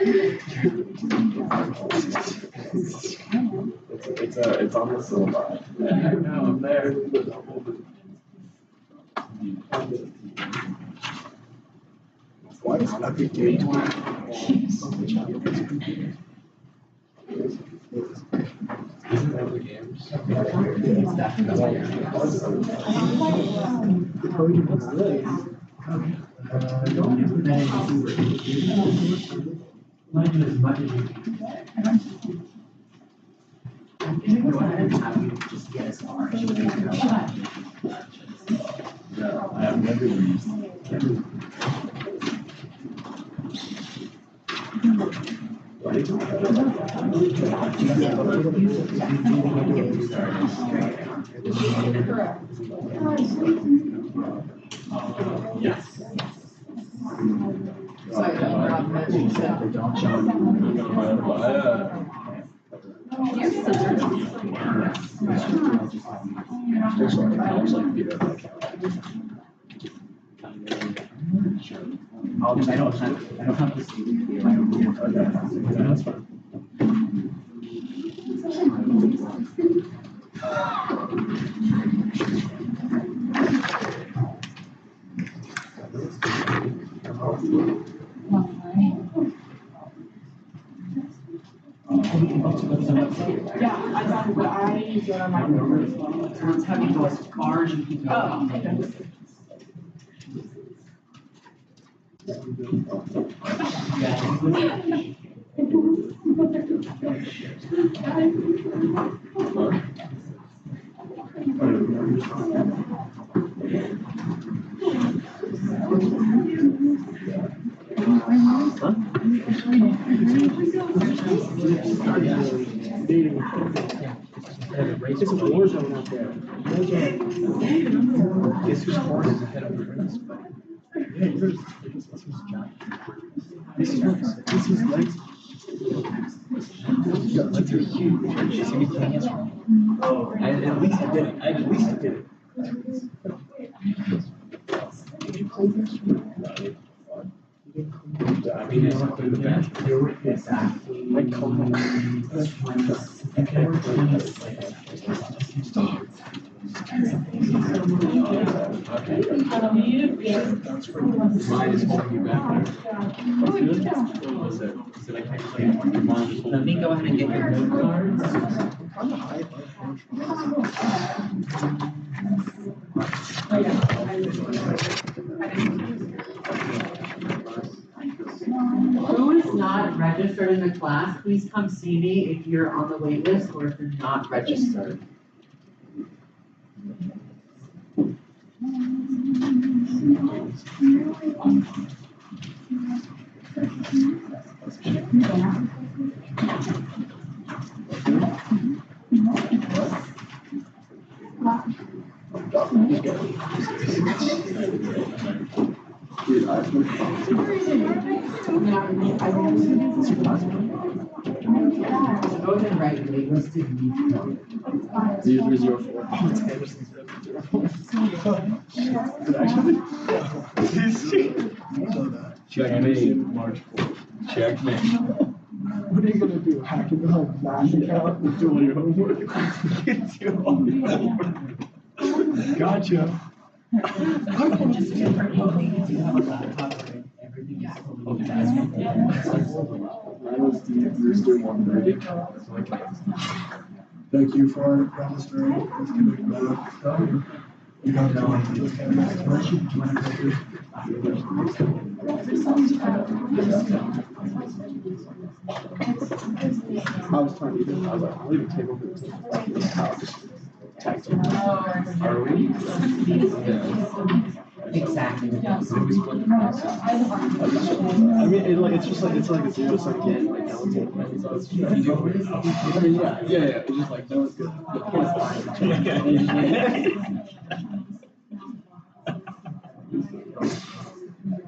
It's on the syllabus. No, I'm there. Why is that big game? Isn't that the games? The podium is lit. Want to do as much as you can. Go ahead and have you just get as far as you can go. Yeah, I have never used it. Yes. I don't have to see you. I don't know. Yeah, that's fine. Yeah, I got it, but I get on my numbers. So let's have you go as far as you can go. Oh, okay. Yeah. It's a war zone out there. Guess whose horn is ahead of the race? Yeah, yours. This is John. This is yours. This is Lex. Lex are huge. See me playing against him? Oh, at least I did it. At least I did it. Did you play against him? I mean, it's not the bench. Exactly. Like, come on. Mine is holding you back there. What's good? What was it? Said I can't play it. Your mom is Let holding me go ahead and get your note cards. Who is not registered in the class, please come see me if you're on the wait list or if you're not registered. So go ahead and write your wait list if you need to. 0304. Oh, it's Anderson's 004. Checkmate. March 4th. Checkmate. What are you gonna do? Hack into her math account and do all your homework? Do all your homework. Gotcha. Just different. You have a laptop where everything is totally fast. Mine was the Rooster 130. Thank you for registering. Let's give it back. You don't know these cameras. I was trying to even, I was like, I'll even take over the house. Tag team. Are we? Exactly. I mean, it's just like, it's like a 0-sum game, like, no one's gonna play, so it's just, I mean, yeah, it's just like, no one's good. The point's behind the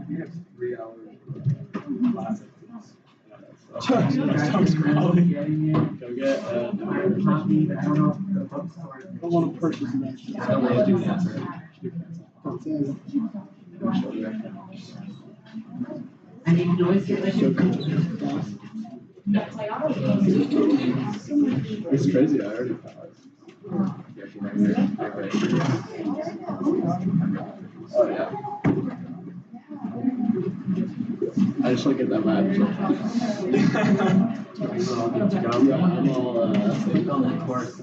We have 3 hours of class. Go get I don't want to purchase that. I don't want to do that. And you can always get like It's crazy, I already thought. Oh yeah. I just want to get that lab result. I'm all on the course.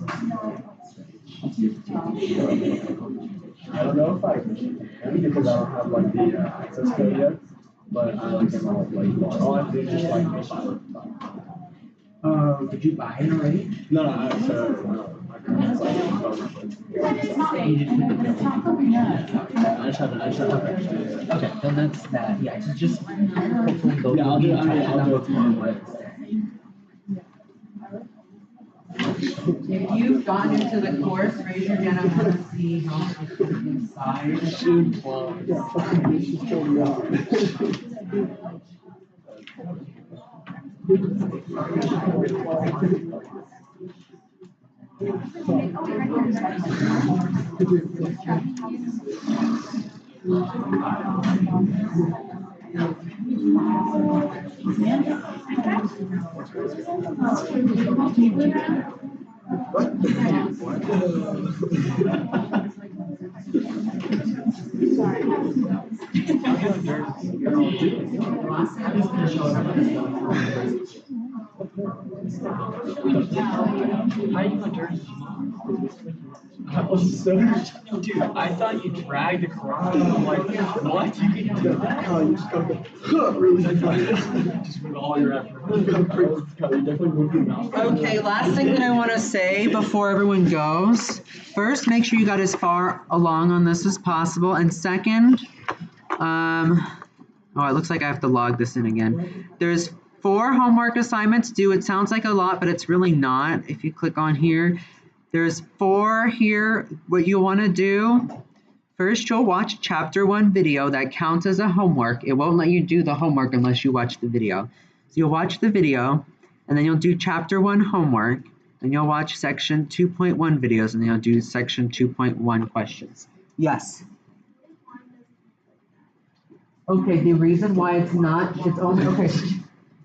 I don't know if I can because I don't have like the access code yet, but I like am all like all I have to do is just like did you buy it already? no, so my parents like I just haven't Okay, then that's that. Yeah, so just hopefully go. Yeah, I'll do it tomorrow. If you've gone into the course, raise your hand. I want to see how it's inside. I was so dude, I thought you dragged across. I'm like, what? You can do that? Oh, you just gotta go really Just with all your effort. You definitely moved your mouth. Okay, last thing that I want to say before everyone goes. First, make sure you got as far along on this as possible. And second, oh, it looks like I have to log this in again. There's 4 homework assignments due. It sounds like a lot, but it's really not. If you click on here, there's 4 here. What you want to do, first you'll watch chapter 1 video. That counts as a homework. It won't let you do the homework unless you watch the video. So you'll watch the video, and then you'll do chapter 1 homework, then you'll watch section 2.1 videos, and then you'll do section 2.1 questions. Yes? Okay, the reason why it's not, it's only, okay,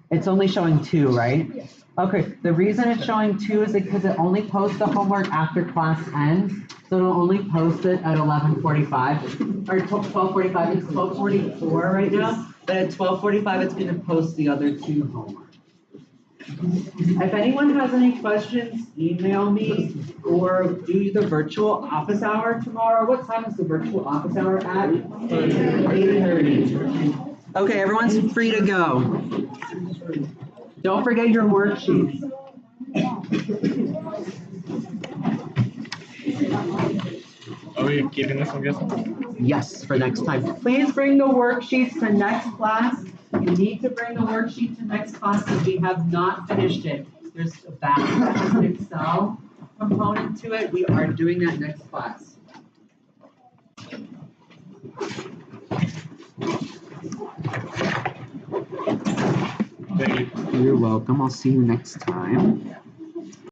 it's only showing 2, right? Okay, the reason it's showing 2 is because it only posts the homework after class ends, so it'll only post it at 11:45, or 12:45, it's 12:44 right now, but at 12:45 it's gonna post the other 2 homework. If anyone has any questions, email me, or do the virtual office hour tomorrow. What time is the virtual office hour at? 8:30. Okay, everyone's free to go. Don't forget your worksheets. Are we keeping this, I'm guessing? Yes, for next time. Please bring the worksheets to next class. You need to bring the worksheet to next class because we have not finished it. There's a background and Excel component to it. We are doing that next class. Thank you. You're welcome. I'll see you next time.